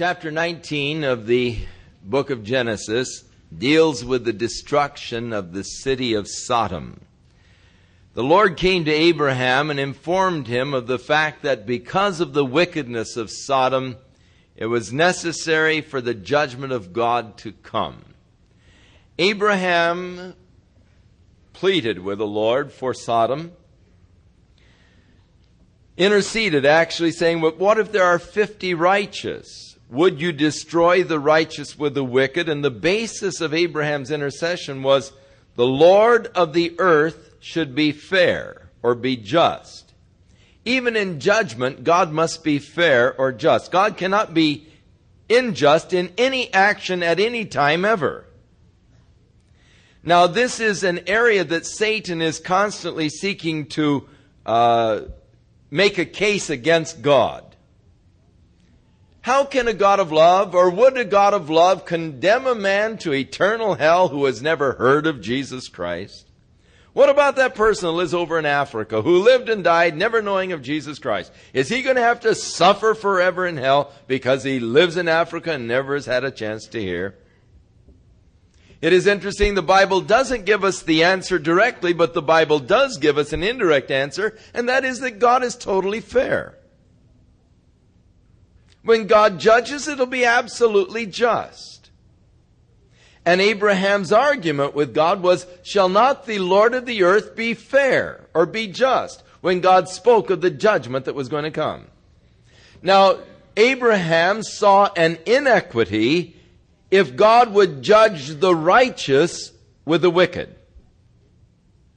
Chapter 19 of the book of Genesis deals with the destruction of the city of Sodom. The Lord came to Abraham and informed him of the fact that because of the wickedness of Sodom, it was necessary for the judgment of God to come. Abraham pleaded with the Lord for Sodom, interceded actually, saying, "But what if there are 50 righteous? Would you destroy the righteous with the wicked?" And the basis of Abraham's intercession was the Lord of the earth should be fair or be just. Even in judgment, God must be fair or just. God cannot be unjust in any action at any time ever. Now, this is an area that Satan is constantly seeking to make a case against God. How can a God of love, or would a God of love, condemn a man to eternal hell who has never heard of Jesus Christ? What about that person who lives over in Africa, who lived and died never knowing of Jesus Christ? Is he going to have to suffer forever in hell because he lives in Africa and never has had a chance to hear? It is interesting, the Bible doesn't give us the answer directly, but the Bible does give us an indirect answer, and that is that God is totally fair. When God judges, it'll be absolutely just. And Abraham's argument with God was, "Shall not the Lord of the earth be fair or be just?" when God spoke of the judgment that was going to come. Now, Abraham saw an inequity if God would judge the righteous with the wicked.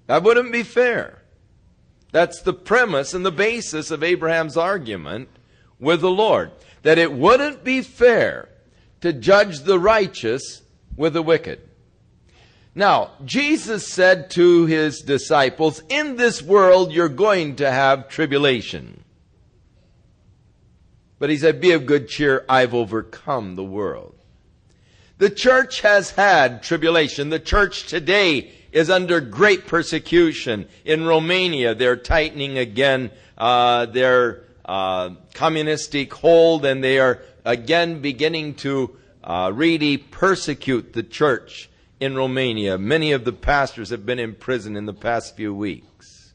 That wouldn't be fair. That's the premise and the basis of Abraham's argument with the Lord. That it wouldn't be fair to judge the righteous with the wicked. Now, Jesus said to his disciples, "In this world you're going to have tribulation." But he said, "Be of good cheer, I've overcome the world." The church has had tribulation. The church today is under great persecution. In Romania, they're tightening again their communistic hold, and they are again beginning to really persecute the church in Romania. Many of the pastors have been in prison in the past few weeks.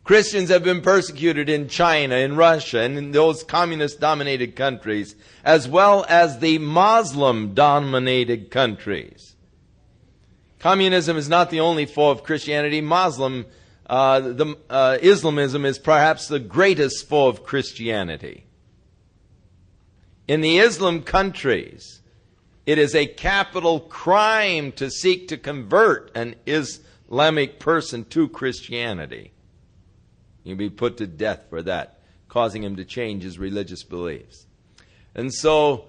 Christians have been persecuted in China, in Russia, and in those communist-dominated countries, as well as the Muslim-dominated countries. Communism is not the only foe of Christianity. Islamism is perhaps the greatest foe of Christianity. In the Islam countries, it is a capital crime to seek to convert an Islamic person to Christianity. You'll be put to death for that, causing him to change his religious beliefs. And so,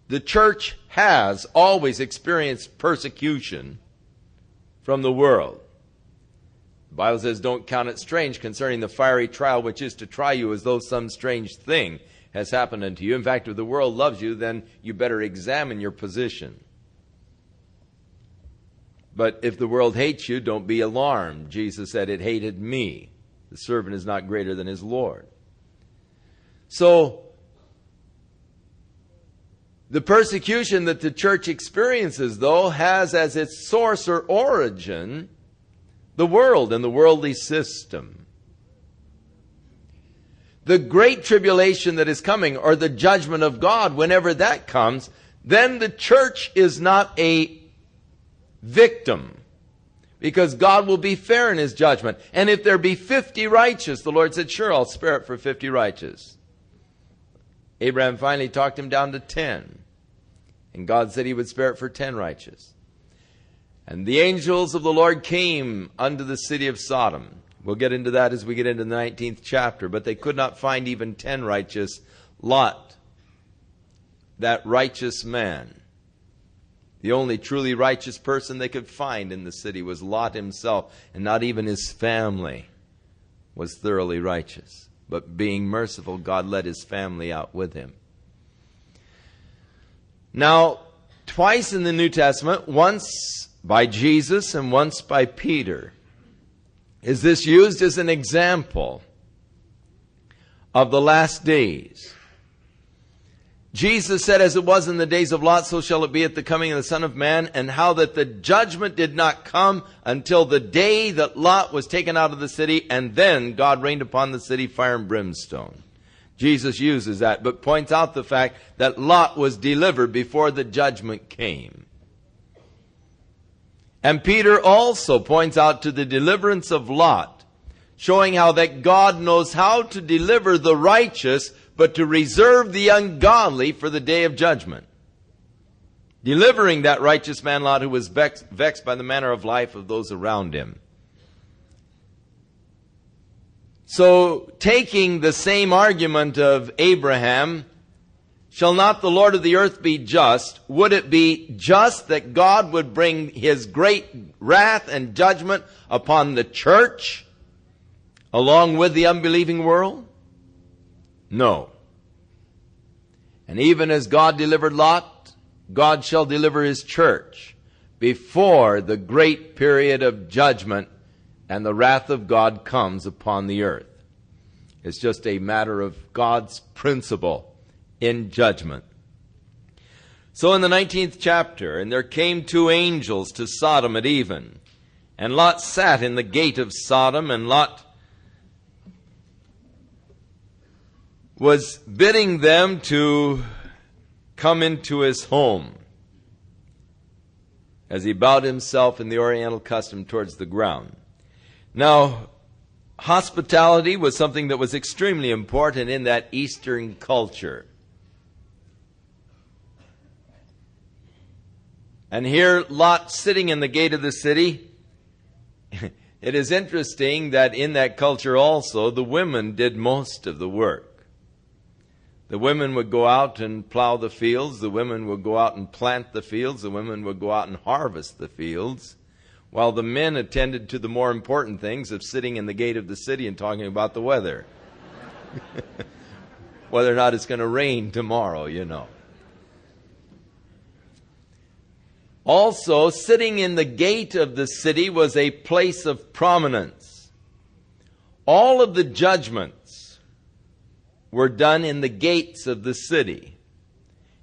the church has always experienced persecution from the world. The Bible says, "Don't count it strange concerning the fiery trial which is to try you as though some strange thing has happened unto you." In fact, if the world loves you, then you better examine your position. But if the world hates you, don't be alarmed. Jesus said, "It hated me. The servant is not greater than his Lord." So, the persecution that the church experiences, though, has as its source or origin the world and the worldly system. The great tribulation that is coming, or the judgment of God, whenever that comes, then the church is not a victim, because God will be fair in his judgment. And if there be 50 righteous, the Lord said, "Sure, I'll spare it for 50 righteous." Abraham finally talked him down to 10. And God said he would spare it for 10 righteous. And the angels of the Lord came unto the city of Sodom. We'll get into that as we get into the 19th chapter. But they could not find even 10 righteous. Lot, that righteous man, the only truly righteous person they could find in the city was Lot himself. And not even his family was thoroughly righteous. But being merciful, God led his family out with him. Now, twice in the New Testament, once by Jesus and once by Peter, is this used as an example of the last days. Jesus said, as it was in the days of Lot, so shall it be at the coming of the Son of Man, and how that the judgment did not come until the day that Lot was taken out of the city, and then God rained upon the city fire and brimstone. Jesus uses that, but points out the fact that Lot was delivered before the judgment came. And Peter also points out to the deliverance of Lot, showing how that God knows how to deliver the righteous, but to reserve the ungodly for the day of judgment. Delivering that righteous man Lot, who was vexed by the manner of life of those around him. So, taking the same argument of Abraham, shall not the Lord of the earth be just? Would it be just that God would bring His great wrath and judgment upon the church, along with the unbelieving world? No. And even as God delivered Lot, God shall deliver His church before the great period of judgment and the wrath of God comes upon the earth. It's just a matter of God's principle in judgment. So in the 19th chapter, and there came 2 angels to Sodom at even, and Lot sat in the gate of Sodom, and Lot was bidding them to come into his home as he bowed himself in the oriental custom towards the ground. Now, hospitality was something that was extremely important in that Eastern culture. And here, Lot sitting in the gate of the city. It is interesting that in that culture also, the women did most of the work. The women would go out and plow the fields. The women would go out and plant the fields. The women would go out and harvest the fields, while the men attended to the more important things of sitting in the gate of the city and talking about the weather. Whether or not it's going to rain tomorrow, you know. Also, sitting in the gate of the city was a place of prominence. All of the judgments were done in the gates of the city.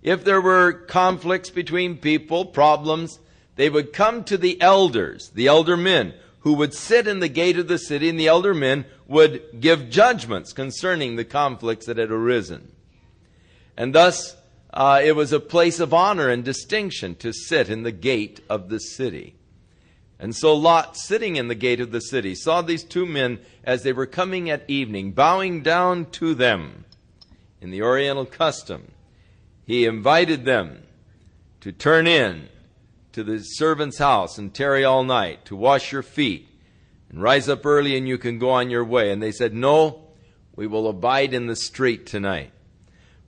If there were conflicts between people, problems, they would come to the elders, the elder men, who would sit in the gate of the city, and the elder men would give judgments concerning the conflicts that had arisen. And thus, it was a place of honor and distinction to sit in the gate of the city. And so Lot, sitting in the gate of the city, saw these 2 men as they were coming at evening, bowing down to them in the oriental custom. He invited them to turn in to the servant's house and tarry all night, to wash your feet and rise up early and you can go on your way. And they said, no, we will abide in the street tonight.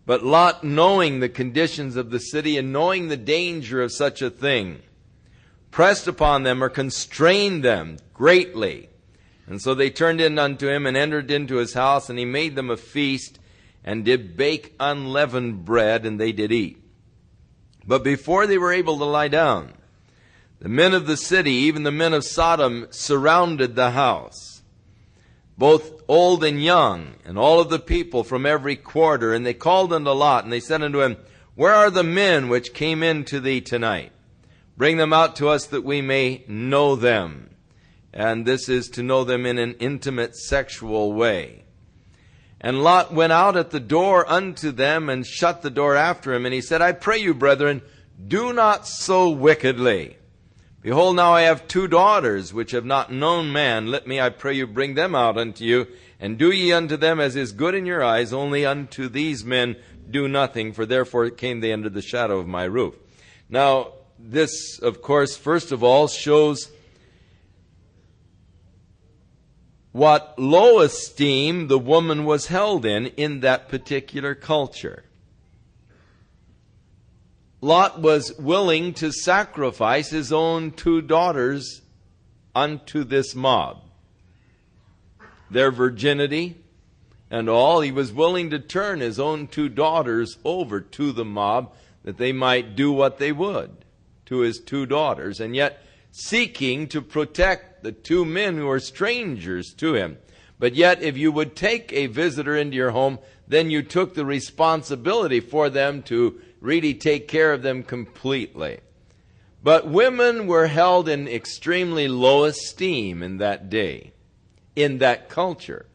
But Lot, knowing the conditions of the city and knowing the danger of such a thing, pressed upon them or constrained them greatly. And so they turned in unto him and entered into his house, and he made them a feast and did bake unleavened bread, and they did eat. But before they were able to lie down, the men of the city, even the men of Sodom, surrounded the house, both old and young, and all of the people from every quarter. And they called unto Lot, and they said unto him, where are the men which came in to thee tonight? Bring them out to us that we may know them. And this is to know them in an intimate sexual way. And Lot went out at the door unto them and shut the door after him. And he said, I pray you, brethren, do not so wickedly. Behold, now I have 2 daughters which have not known man. Let me, I pray you, bring them out unto you, and do ye unto them as is good in your eyes. Only unto these men do nothing, for therefore came they under the shadow of my roof. Now, this, of course, first of all, shows what low esteem the woman was held in that particular culture. Lot was willing to sacrifice his own 2 daughters unto this mob. Their virginity and all, he was willing to turn his own 2 daughters over to the mob that they might do what they would to his 2 daughters, and yet seeking to protect the 2 men who are strangers to him. But yet, if you would take a visitor into your home, then you took the responsibility for them to really take care of them completely. But women were held in extremely low esteem in that day, in that culture.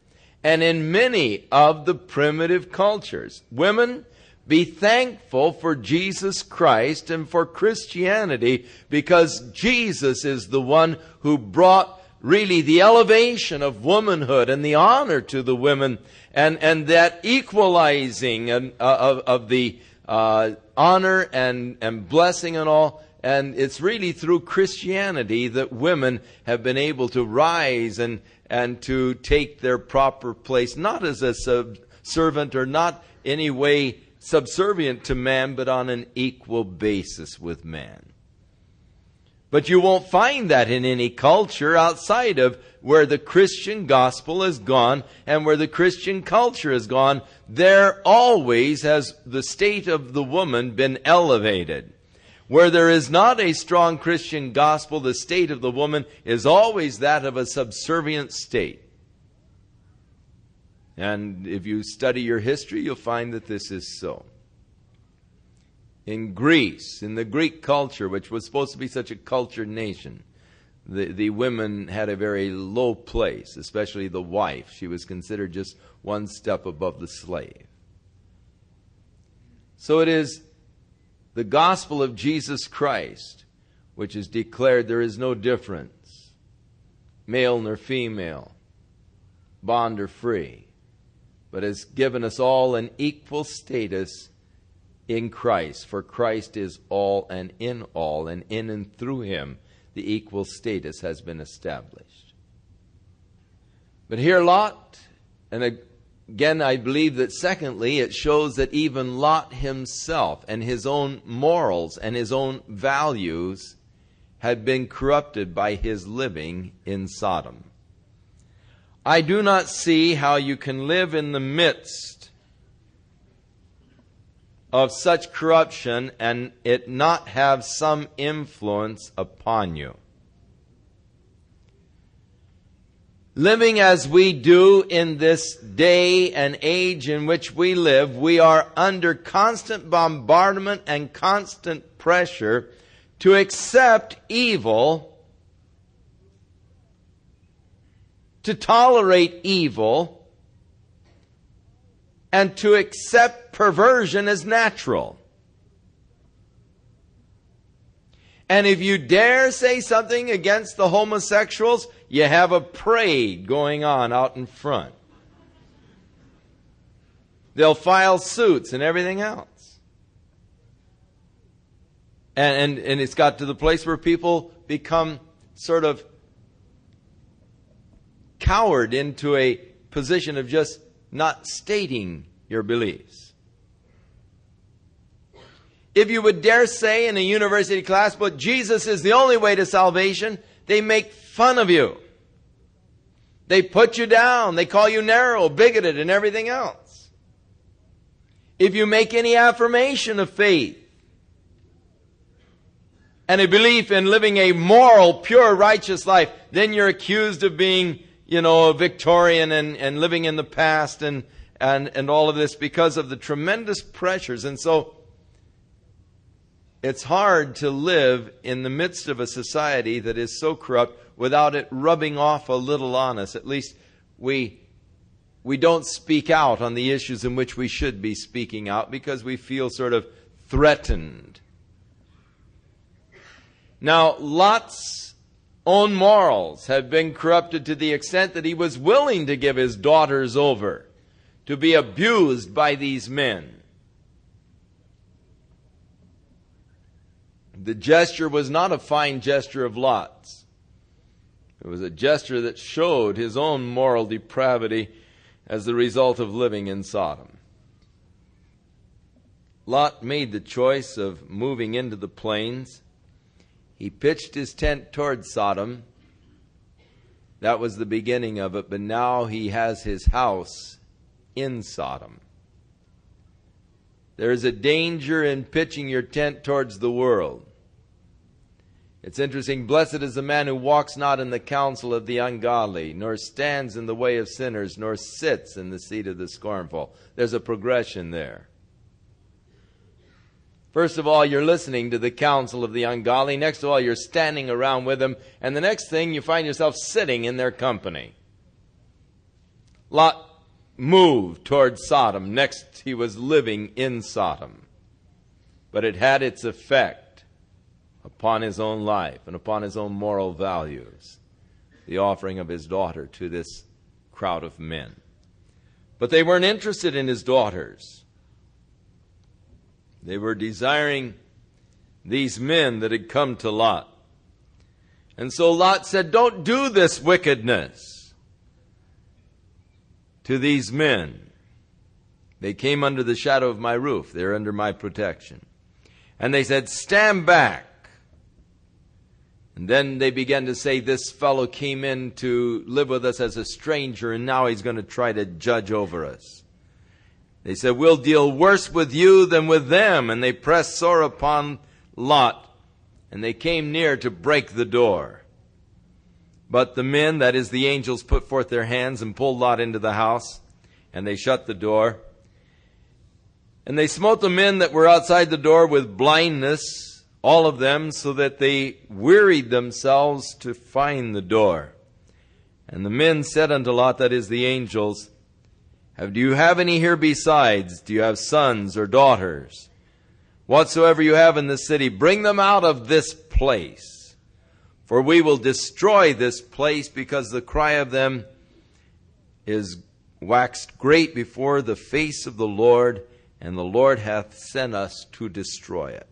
And in many of the primitive cultures, women, be thankful for Jesus Christ and for Christianity, because Jesus is the one who brought really the elevation of womanhood and the honor to the women, and that equalizing of the honor and blessing and all. And it's really through Christianity that women have been able to rise and to take their proper place, not as a servant or not any way subservient to man, but on an equal basis with man. But you won't find that in any culture outside of where the Christian gospel has gone and where the Christian culture has gone. There always has the state of the woman been elevated. Where there is not a strong Christian gospel, the state of the woman is always that of a subservient state. And if you study your history, you'll find that this is so. In Greece, in the Greek culture, which was supposed to be such a cultured nation, the women had a very low place, especially the wife. She was considered just one step above the slave. So it is the gospel of Jesus Christ which is declared there is no difference, male nor female, bond or free, but has given us all an equal status in Christ. For Christ is all and in and through Him the equal status has been established. But here Lot, and again I believe that secondly it shows that even Lot himself and his own morals and his own values had been corrupted by his living in Sodom. I do not see how you can live in the midst of such corruption and it not have some influence upon you. Living as we do in this day and age in which we live, we are under constant bombardment and constant pressure to accept evil, to tolerate evil, and to accept perversion as natural. And if you dare say something against the homosexuals, you have a parade going on out in front. They'll file suits and everything else. And it's got to the place where people become sort of cowered into a position of just not stating your beliefs. If you would dare say in a university class, but Jesus is the only way to salvation, they make fun of you. They put you down. They call you narrow, bigoted, and everything else. If you make any affirmation of faith and a belief in living a moral, pure, righteous life, then you're accused of being, a Victorian and living in the past and all of this because of the tremendous pressures. And so it's hard to live in the midst of a society that is so corrupt without it rubbing off a little on us. At least we don't speak out on the issues in which we should be speaking out because we feel sort of threatened. Now, Lot's own morals had been corrupted to the extent that he was willing to give his daughters over to be abused by these men. The gesture was not a fine gesture of Lot's. It was a gesture that showed his own moral depravity as the result of living in Sodom. Lot made the choice of moving into the plains. He pitched his tent toward Sodom. That was the beginning of it, but now he has his house in Sodom. There is a danger in pitching your tent towards the world. It's interesting. Blessed is the man who walks not in the counsel of the ungodly, nor stands in the way of sinners, nor sits in the seat of the scornful. There's a progression there. First of all, you're listening to the counsel of the ungodly. Next of all, you're standing around with them. And the next thing, you find yourself sitting in their company. Lot moved toward Sodom. Next, he was living in Sodom. But it had its effect upon his own life and upon his own moral values, the offering of his daughter to this crowd of men. But they weren't interested in his daughters. They were desiring these men that had come to Lot. And so Lot said, don't do this wickedness to these men. They came under the shadow of my roof. They're under my protection. And they said, stand back. And then they began to say, this fellow came in to live with us as a stranger, and now he's going to try to judge over us. They said, we'll deal worse with you than with them. And they pressed sore upon Lot, and they came near to break the door. But the men, that is the angels, put forth their hands and pulled Lot into the house, and they shut the door. And they smote the men that were outside the door with blindness, all of them, so that they wearied themselves to find the door. And the men said unto Lot, that is the angels, do you have any here besides? Do you have sons or daughters? Whatsoever you have in the city, bring them out of this place. For we will destroy this place, because the cry of them is waxed great before the face of the Lord, and the Lord hath sent us to destroy it.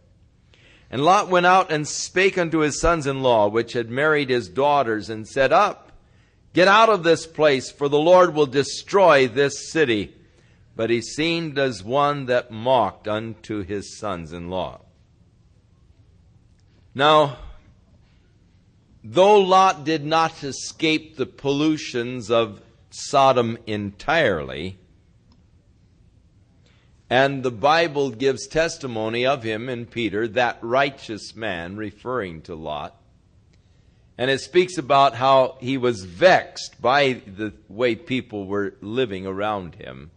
And Lot went out and spake unto his sons-in-law, which had married his daughters, and said, up, get out of this place, for the Lord will destroy this city. But he seemed as one that mocked unto his sons-in-law. Now, though Lot did not escape the pollutions of Sodom entirely, and the Bible gives testimony of him in Peter, that righteous man, referring to Lot. And it speaks about how he was vexed by the way people were living around him.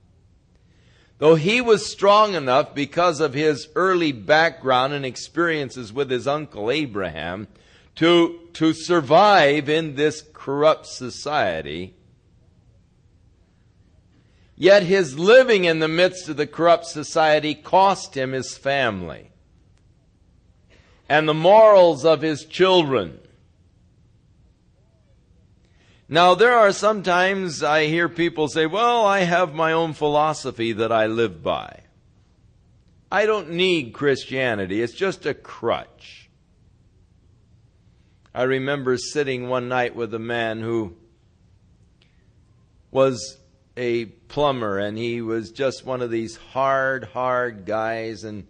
Though he was strong enough, because of his early background and experiences with his uncle Abraham, to survive in this corrupt society, yet his living in the midst of the corrupt society cost him his family and the morals of his children. Now, there are sometimes I hear people say, well, I have my own philosophy that I live by. I don't need Christianity. It's just a crutch. I remember sitting one night with a man who was a plumber, and he was just one of these hard guys, and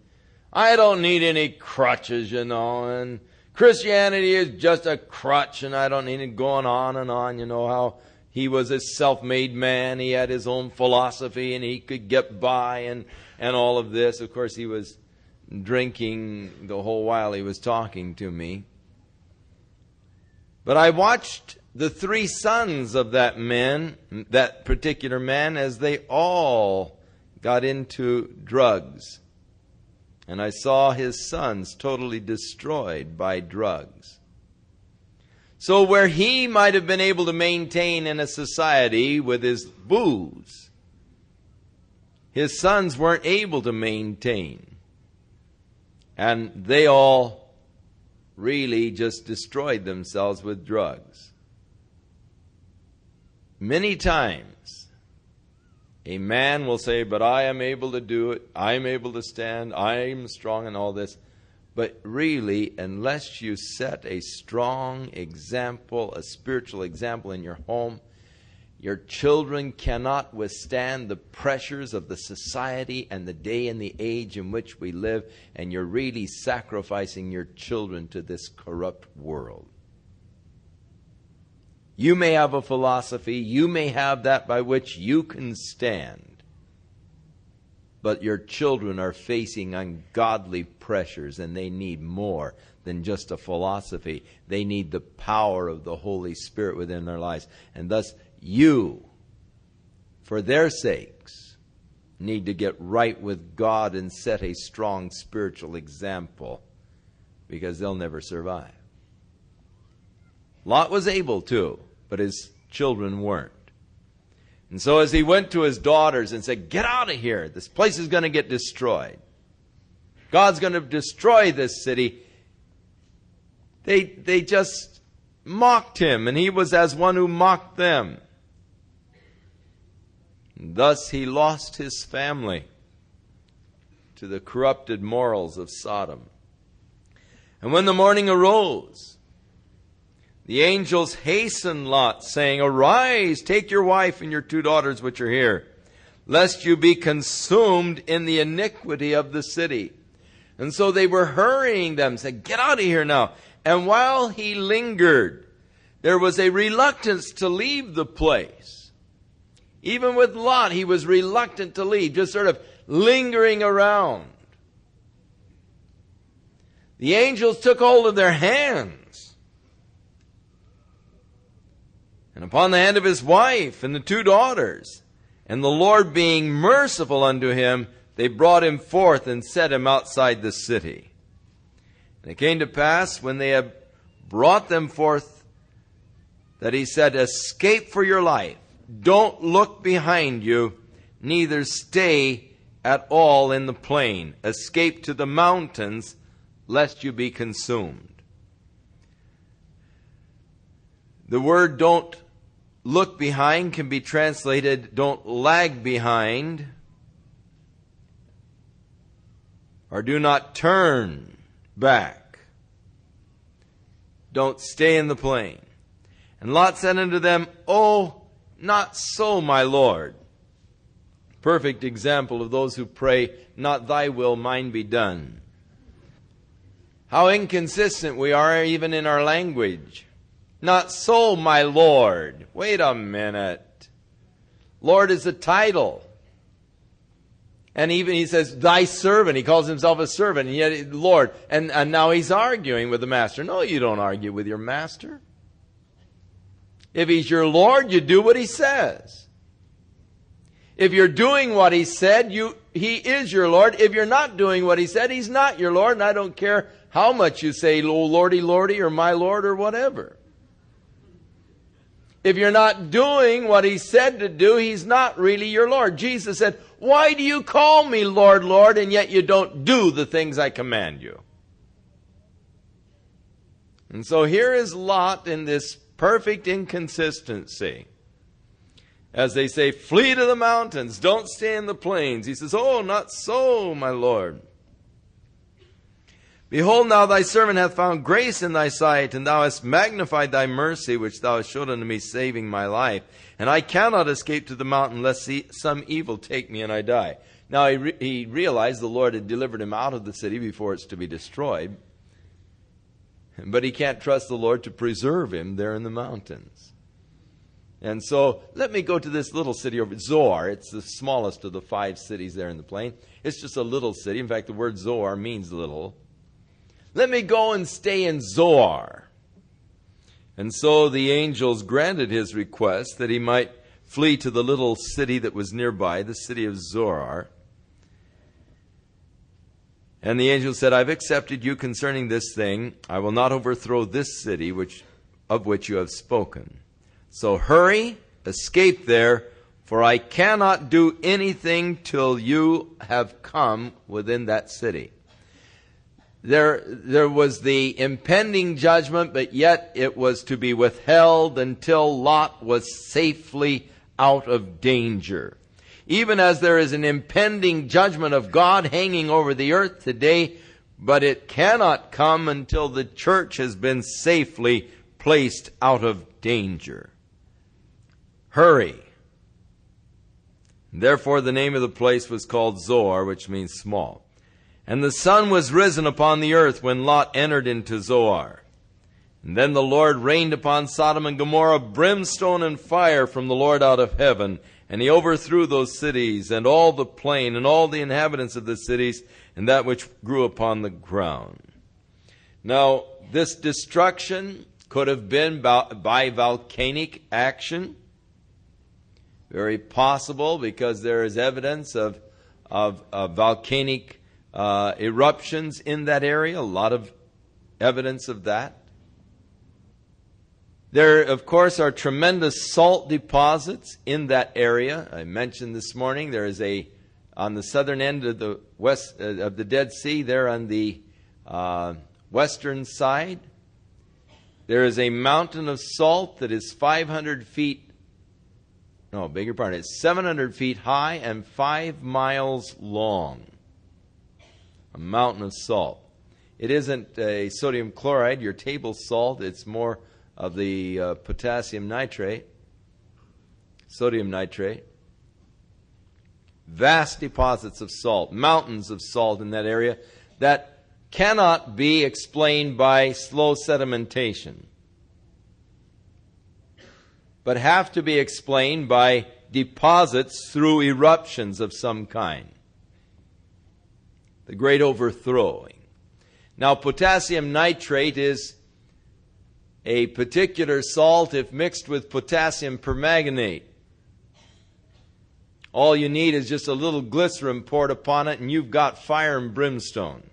I don't need any crutches, and Christianity is just a crutch, and I don't need it, going on and on. You know how he was a self-made man. He had his own philosophy, and he could get by and all of this. Of course, he was drinking the whole while he was talking to me. But I watched the three sons of that particular man, as they all got into drugs. And I saw his sons totally destroyed by drugs. So where he might have been able to maintain in a society with his booze, his sons weren't able to maintain. And they all really just destroyed themselves with drugs. Many times, a man will say, but I am able to do it, I am able to stand, I am strong and all this. But really, unless you set a strong example, a spiritual example in your home, your children cannot withstand the pressures of the society and the day and the age in which we live, and you're really sacrificing your children to this corrupt world. You may have a philosophy, you may have that by which you can stand. but your children are facing ungodly pressures, and they need more than just a philosophy. They need the power of the Holy Spirit within their lives. And thus, you, for their sakes, need to get right with God and set a strong spiritual example, because they'll never survive. Lot was able to, but his children weren't. And so as he went to his daughters and said, "Get out of here. This place is going to get destroyed. God's going to destroy this city," they just mocked him, and he was as one who mocked them. And thus he lost his family to the corrupted morals of Sodom. And when the morning arose, the angels hastened Lot, saying, "Arise, take your wife and your 2 daughters which are here, lest you be consumed in the iniquity of the city." And so they were hurrying them, saying, "Get out of here now." And while he lingered, there was a reluctance to leave the place. Even with Lot, he was reluctant to leave, just sort of lingering around. The angels took hold of their hands, and upon the hand of his wife and the 2 daughters. And the Lord being merciful unto him, they brought him forth and set him outside the city. And it came to pass, when they had brought them forth, that he said, "Escape for your life. Don't look behind you, neither stay at all in the plain. Escape to the mountains, lest you be consumed." The word "don't look behind" can be translated "don't lag behind," or "do not turn back." Don't stay in the plain. And Lot said unto them, "Oh, not so, my Lord." Perfect example of those who pray, "Not thy will, mine be done." How inconsistent we are even in our language. "Not so, my Lord." Wait a minute. Lord is a title. And even he says, "Thy servant." He calls himself a servant, and yet Lord. And now he's arguing with the master. No, you don't argue with your master. If he's your Lord, you do what he says. If you're doing what he said, he is your Lord. If you're not doing what he said, he's not your Lord. And I don't care how much you say, "Oh, Lordy, Lordy," or "my Lord," or whatever. If you're not doing what he said to do, he's not really your Lord. Jesus said, "Why do you call me Lord, Lord, and yet you don't do the things I command you?" And so here is Lot in this perfect inconsistency. As they say, "Flee to the mountains, don't stay in the plains." He says, "Oh, not so, my Lord. Behold, now thy servant hath found grace in thy sight, and thou hast magnified thy mercy, which thou hast showed unto me, saving my life. And I cannot escape to the mountain, lest some evil take me and I die." Now he realized the Lord had delivered him out of the city before it's to be destroyed. But he can't trust the Lord to preserve him there in the mountains. And so, let me go to this little city over Zoar. It's the smallest of the 5 cities there in the plain. It's just a little city. In fact, the word Zoar means little. Let me go and stay in Zoar. And so the angels granted his request that he might flee to the little city that was nearby, the city of Zoar. And the angel said, "I've accepted you concerning this thing. I will not overthrow this city of which you have spoken. So hurry, escape there, for I cannot do anything till you have come within that city." There was the impending judgment, but yet it was to be withheld until Lot was safely out of danger. Even as there is an impending judgment of God hanging over the earth today, but it cannot come until the church has been safely placed out of danger. Hurry. Therefore the name of the place was called Zoar, which means small. And the sun was risen upon the earth when Lot entered into Zoar. And then the Lord rained upon Sodom and Gomorrah brimstone and fire from the Lord out of heaven, And he overthrew those cities, and all the plain, and all the inhabitants of the cities, and that which grew upon the ground. Now, this destruction could have been by volcanic action. Very possible, because there is evidence of volcanic eruptions in that area. A lot of evidence of that. There, of course, are tremendous salt deposits in that area. I mentioned this morning there is on the southern end of the west of the Dead Sea, there on the western side, there is a mountain of salt that is 500 feet. No, beg your pardon. It's 700 feet high and 5 miles long. A mountain of salt. It isn't a sodium chloride, your table salt. It's more of the potassium nitrate, sodium nitrate. Vast deposits of salt, mountains of salt in that area that cannot be explained by slow sedimentation, but have to be explained by deposits through eruptions of some kind. The great overthrowing. Now, potassium nitrate is a particular salt if mixed with potassium permanganate. All you need is just a little glycerin poured upon it, and you've got fire and brimstone.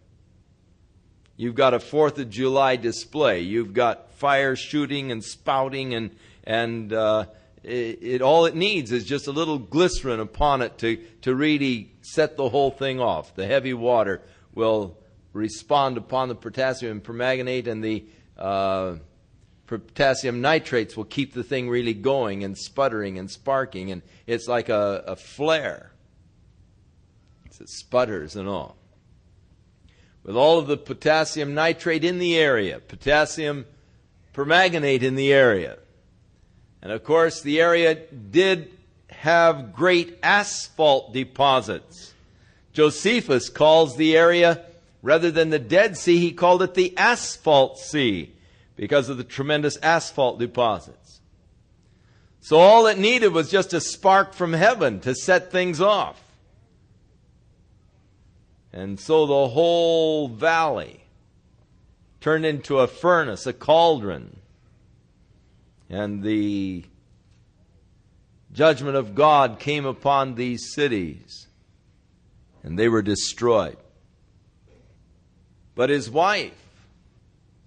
You've got a 4th of July display. You've got fire shooting and spouting, and all it needs is just a little glycerin upon it to really set the whole thing off. The heavy water will respond upon the potassium permanganate, and the potassium nitrates will keep the thing really going and sputtering and sparking, and it's like a flare. It sputters and all. With all of the potassium nitrate in the area, potassium permanganate in the area. And of course, the area did have great asphalt deposits. Josephus calls the area, rather than the Dead Sea, he called it the Asphalt Sea, because of the tremendous asphalt deposits. So all it needed was just a spark from heaven to set things off. And so the whole valley turned into a furnace, a cauldron. And the judgment of God came upon these cities, and they were destroyed. But his wife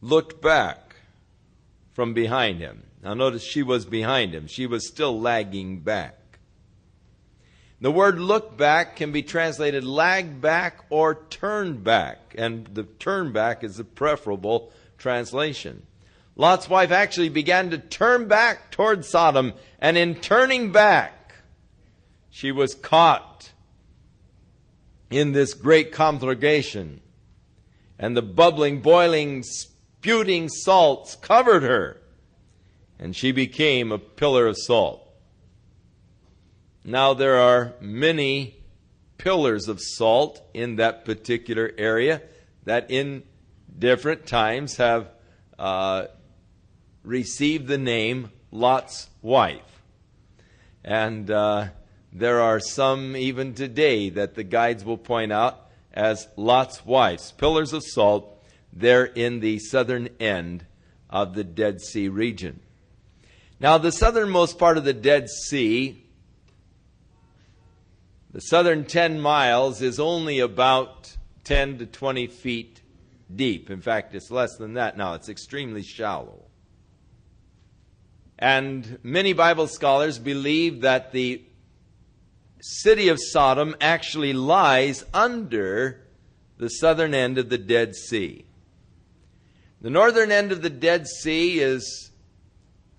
looked back from behind him. Now notice, she was behind him. She was still lagging back. The word look back can be translated lag back or turn back. And the turn back is the preferable translation. Lot's wife actually began to turn back toward Sodom. And in turning back, she was caught in this great conflagration. And the bubbling, boiling, spewing salts covered her, and she became a pillar of salt. Now there are many pillars of salt in that particular area that in different times have received the name Lot's wife. And there are some even today that the guides will point out as Lot's wives, pillars of salt. They're in the southern end of the Dead Sea region. Now, the southernmost part of the Dead Sea, the southern 10 miles, is only about 10 to 20 feet deep. In fact, it's less than that now. It's extremely shallow. And many Bible scholars believe that the city of Sodom actually lies under the southern end of the Dead Sea. The northern end of the Dead Sea is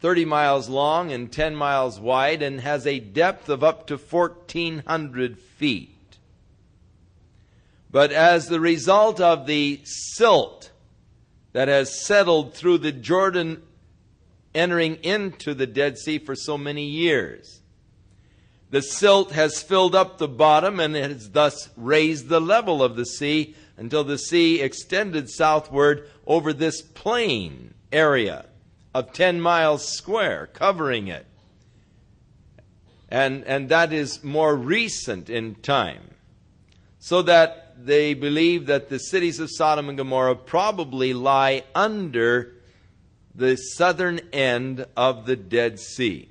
30 miles long and 10 miles wide and has a depth of up to 1,400 feet. But as the result of the silt that has settled through the Jordan entering into the Dead Sea for so many years, the silt has filled up the bottom and has thus raised the level of the sea until the sea extended southward over this plain area of 10 miles square, covering it. And that is more recent in time. So that they believe that the cities of Sodom and Gomorrah probably lie under the southern end of the Dead Sea.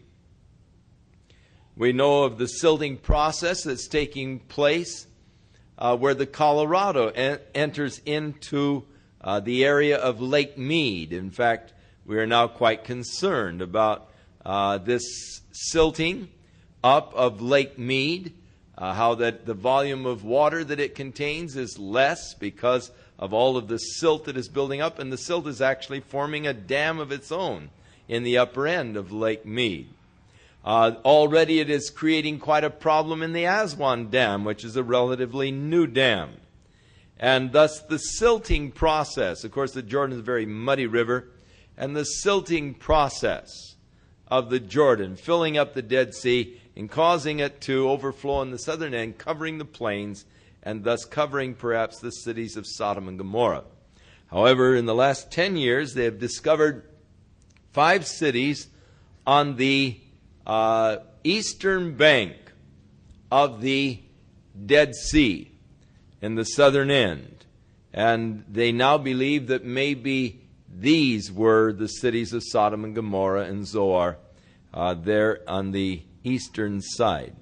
We know of the silting process that's taking place where the Colorado enters into the area of Lake Mead. In fact, we are now quite concerned about this silting up of Lake Mead, how that the volume of water that it contains is less because of all of the silt that is building up, and the silt is actually forming a dam of its own in the upper end of Lake Mead. Already it is creating quite a problem in the Aswan Dam, which is a relatively new dam. And thus the silting process, of course the Jordan is a very muddy river, and the silting process of the Jordan, filling up the Dead Sea and causing it to overflow on the southern end, covering the plains, and thus covering perhaps the cities of Sodom and Gomorrah. However, in the last 10 years, they have discovered 5 cities on the eastern bank of the Dead Sea in the southern end. And they now believe that maybe these were the cities of Sodom and Gomorrah and Zoar there on the eastern side.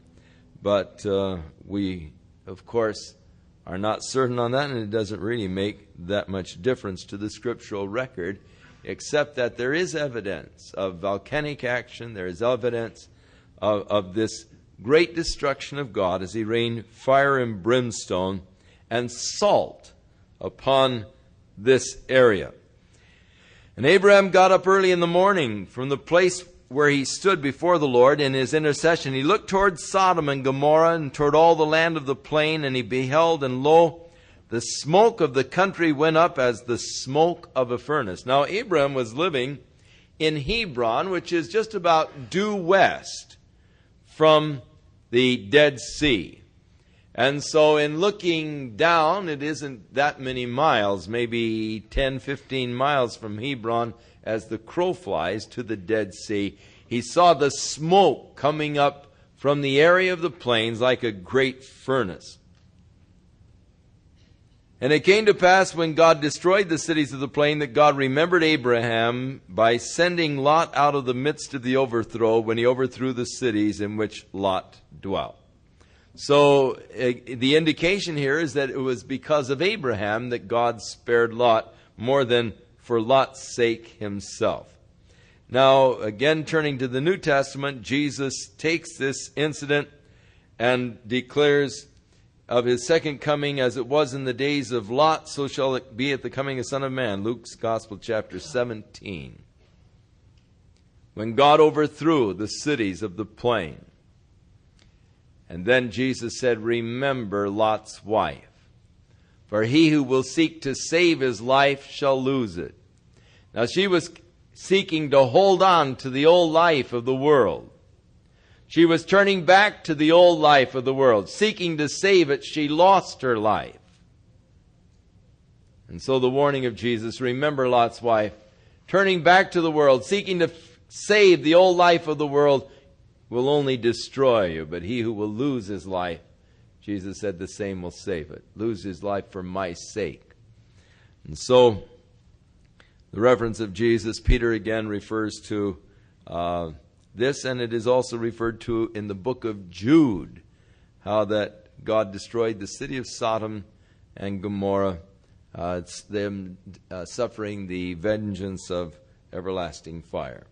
But we, of course, are not certain on that, and it doesn't really make that much difference to the scriptural record, except that there is evidence of volcanic action. There is evidence of this great destruction of God as he rained fire and brimstone and salt upon this area. And Abraham got up early in the morning from the place where he stood before the Lord in his intercession. He looked toward Sodom and Gomorrah and toward all the land of the plain, and he beheld, and lo, the smoke of the country went up as the smoke of a furnace. Now Abraham was living in Hebron, which is just about due west from the Dead Sea. And so in looking down, it isn't that many miles, maybe 10, 15 miles from Hebron as the crow flies to the Dead Sea. He saw the smoke coming up from the area of the plains like a great furnace. And it came to pass when God destroyed the cities of the plain that God remembered Abraham by sending Lot out of the midst of the overthrow when he overthrew the cities in which Lot dwelt. So the indication here is that it was because of Abraham that God spared Lot more than for Lot's sake himself. Now, again, turning to the New Testament, Jesus takes this incident and declares of his second coming, as it was in the days of Lot, so shall it be at the coming of the Son of Man. Luke's Gospel, chapter 17. When God overthrew the cities of the plain. And then Jesus said, remember Lot's wife. For he who will seek to save his life shall lose it. Now she was seeking to hold on to the old life of the world. She was turning back to the old life of the world. Seeking to save it, she lost her life. And so the warning of Jesus, remember Lot's wife, turning back to the world, seeking to save the old life of the world, will only destroy you. But he who will lose his life, Jesus said, the same will save it. Lose his life for my sake. And so the reference of Jesus, Peter again refers to this, and it is also referred to in the book of Jude, how that God destroyed the city of Sodom and Gomorrah. It's them suffering the vengeance of everlasting fire.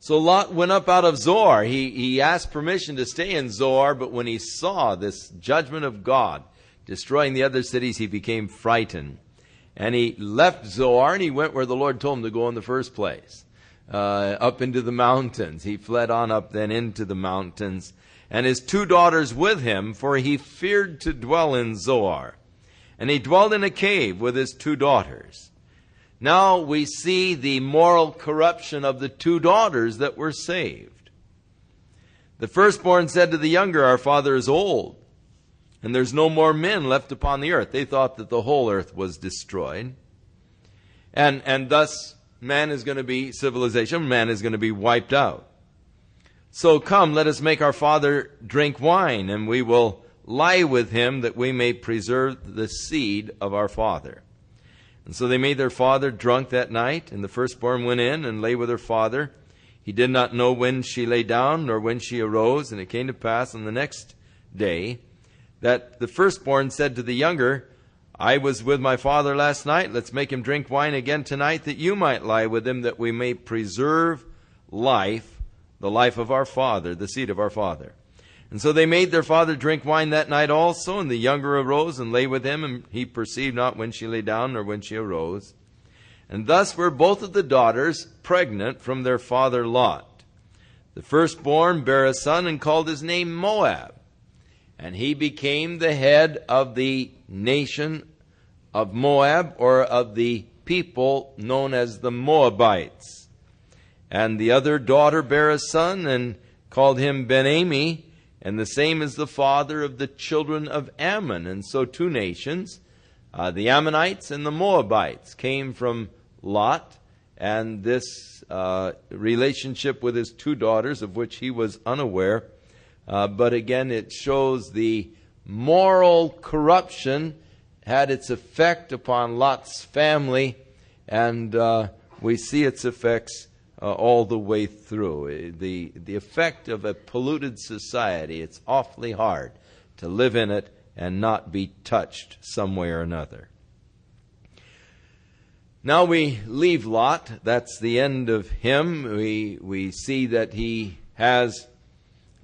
So Lot went up out of Zoar. He asked permission to stay in Zoar, but when he saw this judgment of God destroying the other cities, he became frightened. And he left Zoar and he went where the Lord told him to go in the first place, up into the mountains. He fled on up then into the mountains, and his 2 daughters with him, for he feared to dwell in Zoar. And he dwelled in a cave with his 2 daughters. Now we see the moral corruption of the 2 daughters that were saved. The firstborn said to the younger, our father is old, and there's no more men left upon the earth. They thought that the whole earth was destroyed. And thus man is going to be, civilization, man is going to be wiped out. So come, let us make our father drink wine, and we will lie with him, that we may preserve the seed of our father. And so they made their father drunk that night, and the firstborn went in and lay with her father. He did not know when she lay down, nor when she arose. And it came to pass on the next day that the firstborn said to the younger, I was with my father last night. Let's make him drink wine again tonight, that you might lie with him, that we may preserve life, the life of our father, the seed of our father. And so they made their father drink wine that night also, and the younger arose and lay with him, and he perceived not when she lay down nor when she arose. And thus were both of the daughters pregnant from their father Lot. The firstborn bare a son, and called his name Moab. And he became the head of the nation of Moab, or of the people known as the Moabites. And the other daughter bare a son, and called him Ben-Ami, and the same is the father of the children of Ammon. And so two nations, the Ammonites and the Moabites, came from Lot, and this relationship with his two daughters, of which he was unaware. But again, it shows the moral corruption had its effect upon Lot's family, and we see its effects all the way through. The effect of a polluted society, it's awfully hard to live in it and not be touched some way or another. Now we leave Lot. That's the end of him. We see that he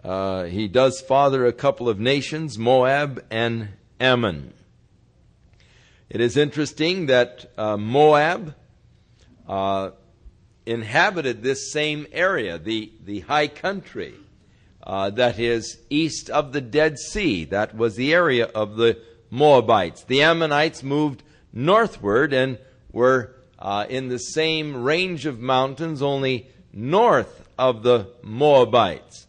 does father a couple of nations, Moab and Ammon. It is interesting that Moab inhabited this same area, the high country that is east of the Dead Sea. That was the area of the Moabites. The Ammonites moved northward and were in the same range of mountains, only north of the Moabites.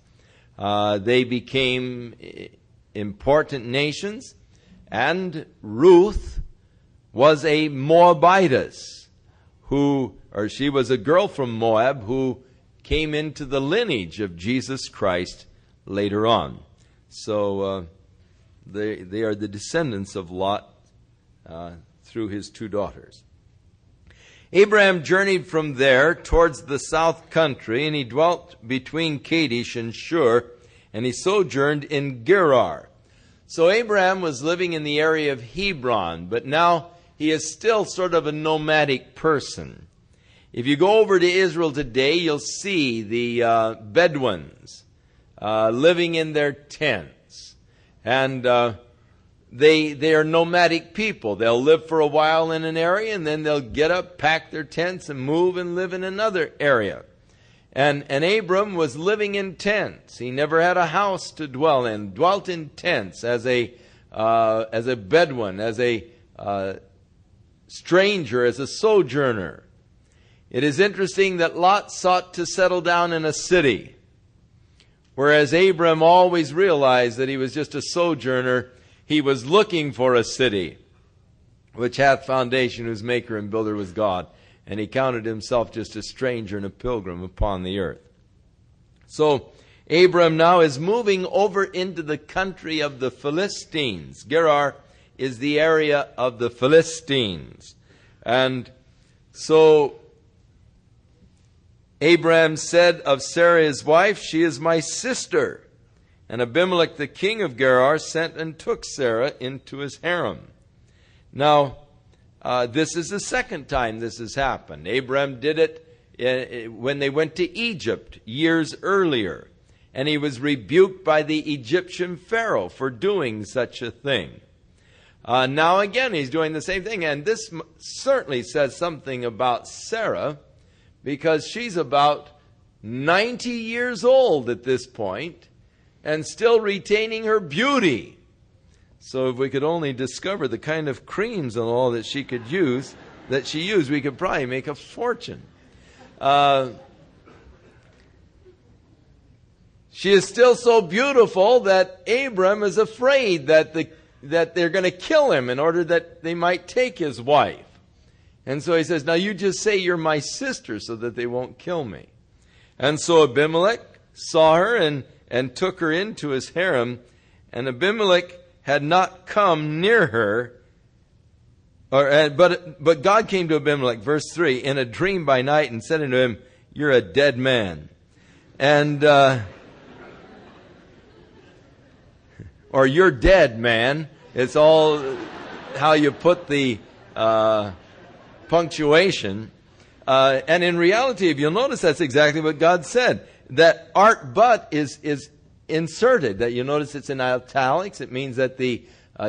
They became important nations, and Ruth was a Moabitess she was a girl from Moab who came into the lineage of Jesus Christ later on. So they are the descendants of Lot through his two daughters. Abraham journeyed from there towards the south country, and he dwelt between Kadesh and Shur, and he sojourned in Gerar. So Abraham was living in the area of Hebron, but now he is still sort of a nomadic person. If you go over to Israel today, you'll see the Bedouins living in their tents. And they are nomadic people. They'll live for a while in an area, and then they'll get up, pack their tents, and move and live in another area. And Abram was living in tents. He never had a house to dwell in. Dwelt in tents as a Bedouin, as a stranger, as a sojourner. It is interesting that Lot sought to settle down in a city, whereas Abram always realized that he was just a sojourner. He was looking for a city which hath foundation, whose maker and builder was God. And he counted himself just a stranger and a pilgrim upon the earth. So Abram now is moving over into the country of the Philistines. Gerar is the area of the Philistines. And so Abraham said of Sarah his wife, she is my sister. And Abimelech the king of Gerar sent and took Sarah into his harem. Now, this is the second time this has happened. Abraham did it when they went to Egypt years earlier. And he was rebuked by the Egyptian Pharaoh for doing such a thing. Now again, he's doing the same thing. And this certainly says something about Sarah, because she's about 90 years old at this point and still retaining her beauty. So if we could only discover the kind of creams and all that she used, we could probably make a fortune. She is still so beautiful that Abram is afraid that they're going to kill him in order that they might take his wife. And so he says, now you just say you're my sister so that they won't kill me. And so Abimelech saw her and took her into his harem, and Abimelech had not come near her. But God came to Abimelech, verse 3, in a dream by night and said unto him, "You're a dead man." And, or "You're dead, man." It's all how you put the punctuation. And in reality, if you'll notice, that's exactly what God said. That art but is inserted. That you'll notice it's in italics. It means that the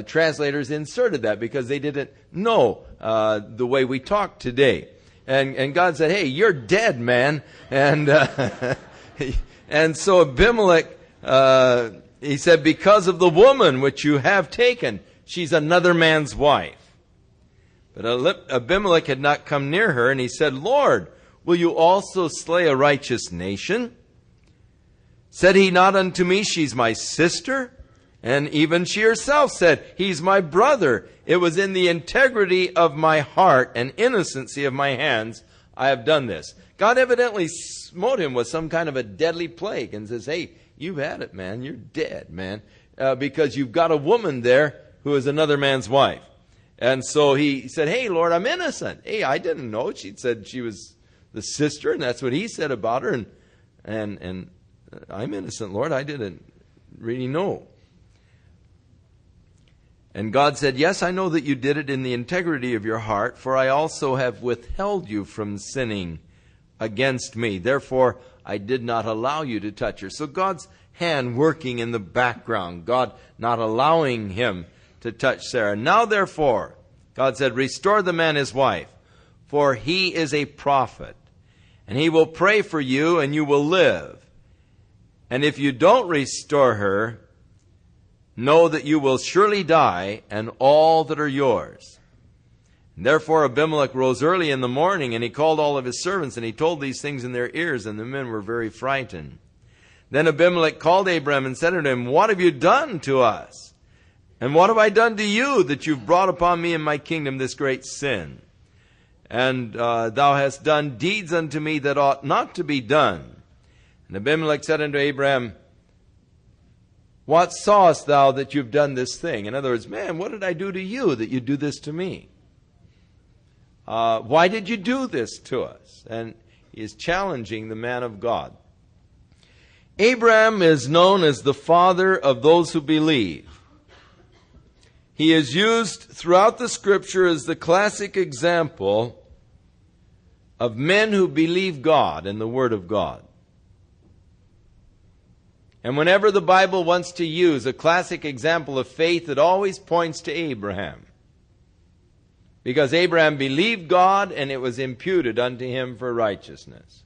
translators inserted that because they didn't know the way we talk today. And God said, "Hey, you're dead, man." And and so Abimelech, he said, "Because of the woman which you have taken, she's another man's wife." But Abimelech had not come near her, and he said, "Lord, will you also slay a righteous nation? Said he not unto me, she's my sister? And even she herself said, he's my brother. It was in the integrity of my heart and innocency of my hands I have done this." God evidently smote him with some kind of a deadly plague and says, "Hey, you've had it, man. You're dead, man. Because you've got a woman there who is another man's wife." And so he said, "Hey, Lord, I'm innocent. Hey, I didn't know." She said she was the sister, and that's what he said about her. And "I'm innocent, Lord. I didn't really know." And God said, "Yes, I know that you did it in the integrity of your heart, for I also have withheld you from sinning against me. Therefore, I did not allow you to touch her." So God's hand working in the background, God not allowing him to touch Sarah. "Now, therefore," God said, "restore the man his wife, for he is a prophet, and he will pray for you, and you will live. And if you don't restore her, know that you will surely die, and all that are yours." And therefore Abimelech rose early in the morning, and he called all of his servants, and he told these things in their ears, and the men were very frightened. Then Abimelech called Abraham and said unto him, "What have you done to us? And what have I done to you, that you've brought upon me and my kingdom this great sin? And thou hast done deeds unto me that ought not to be done." And Abimelech said unto Abraham, "What sawest thou that you've done this thing?" In other words, "Man, what did I do to you that you do this to me? Why did you do this to us?" And he is challenging the man of God. Abraham is known as the father of those who believe. He is used throughout the Scripture as the classic example of men who believe God and the Word of God. And whenever the Bible wants to use a classic example of faith, it always points to Abraham. Because Abraham believed God, and it was imputed unto him for righteousness.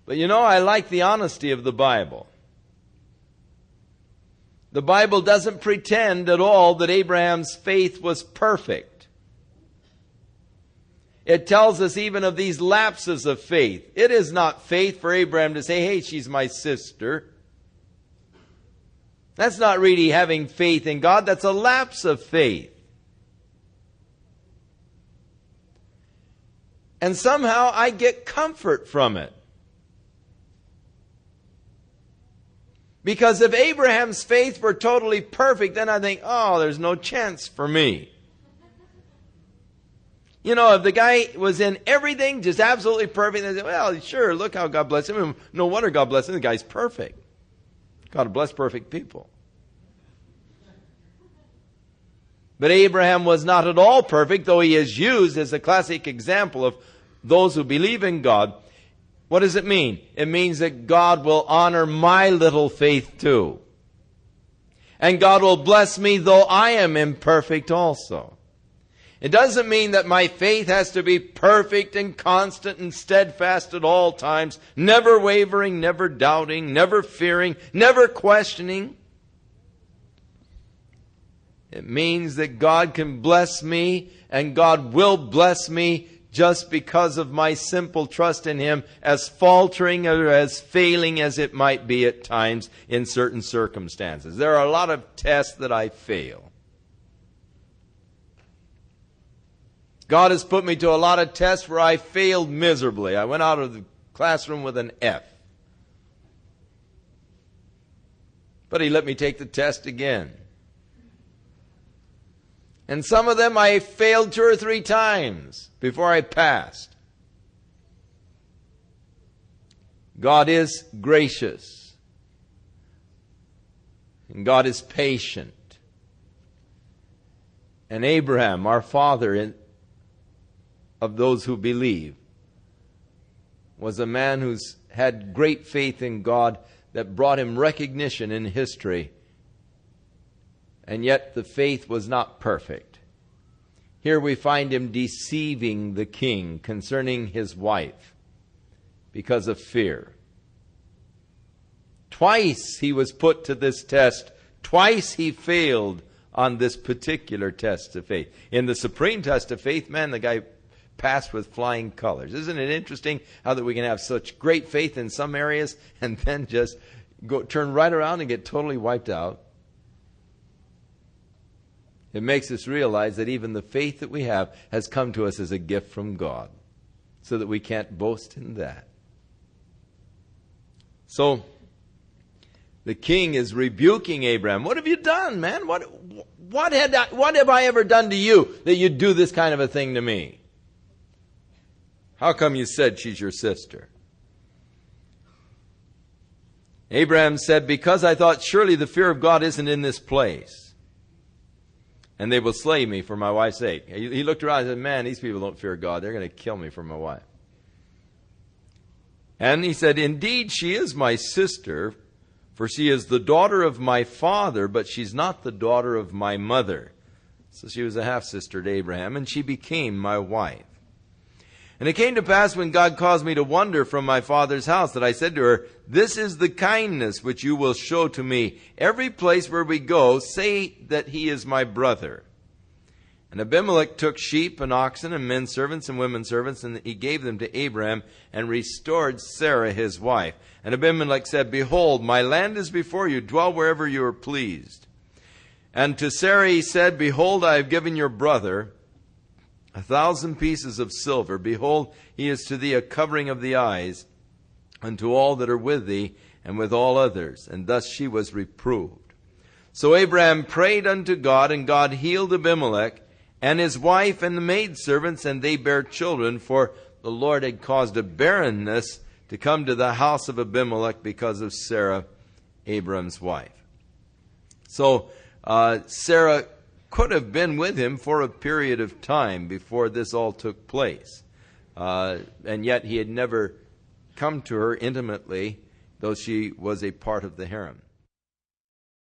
But you know, I like the honesty of the Bible. The Bible doesn't pretend at all that Abraham's faith was perfect. It tells us even of these lapses of faith. It is not faith for Abraham to say, "Hey, she's my sister." That's not really having faith in God. That's a lapse of faith. And somehow I get comfort from it. Because if Abraham's faith were totally perfect, then I think, oh, there's no chance for me. You know, if the guy was in everything just absolutely perfect, they say, well, sure, look how God blessed him. No wonder God blessed him. The guy's perfect. God bless perfect people. But Abraham was not at all perfect, though he is used as a classic example of those who believe in God. What does it mean? It means that God will honor my little faith too. And God will bless me though I am imperfect also. It doesn't mean that my faith has to be perfect and constant and steadfast at all times, never wavering, never doubting, never fearing, never questioning. It means that God can bless me, and God will bless me just because of my simple trust in Him, as faltering or as failing as it might be at times in certain circumstances. There are a lot of tests that I fail. God has put me to a lot of tests where I failed miserably. I went out of the classroom with an F. But he let me take the test again. And some of them I failed 2 or 3 times before I passed. God is gracious. And God is patient. And Abraham, our father of those who believe, was a man who's had great faith in God that brought him recognition in history. And yet the faith was not perfect. Here we find him deceiving the king concerning his wife because of fear. Twice he was put to this test. Twice he failed on this particular test of faith. In the supreme test of faith, man, the guy passed with flying colors. Isn't it interesting how that we can have such great faith in some areas and then just turn right around and get totally wiped out? It makes us realize that even the faith that we have has come to us as a gift from God, so that we can't boast in that. So, the king is rebuking Abraham. What have you done, man? What have I ever done to you that you'd do this kind of a thing to me? How come you said she's your sister? Abraham said, because I thought surely the fear of God isn't in this place, and they will slay me for my wife's sake. He looked around and said, man, these people don't fear God. They're going to kill me for my wife. And he said, indeed, she is my sister, for she is the daughter of my father, but she's not the daughter of my mother. So she was a half-sister to Abraham, and she became my wife. And it came to pass when God caused me to wander from my father's house that I said to her, this is the kindness which you will show to me. Every place where we go, say that he is my brother. And Abimelech took sheep and oxen and men servants and women servants, and he gave them to Abraham and restored Sarah his wife. And Abimelech said, behold, my land is before you. Dwell wherever you are pleased. And to Sarah he said, behold, I have given your brother 1,000 pieces of silver. Behold, he is to thee a covering of the eyes, unto all that are with thee, and with all others. And thus she was reproved. So Abraham prayed unto God, and God healed Abimelech, and his wife, and the maidservants, and they bare children, for the Lord had caused a barrenness to come to the house of Abimelech because of Sarah, Abraham's wife. So Sarah could have been with him for a period of time before this all took place. And yet he had never come to her intimately, though she was a part of the harem.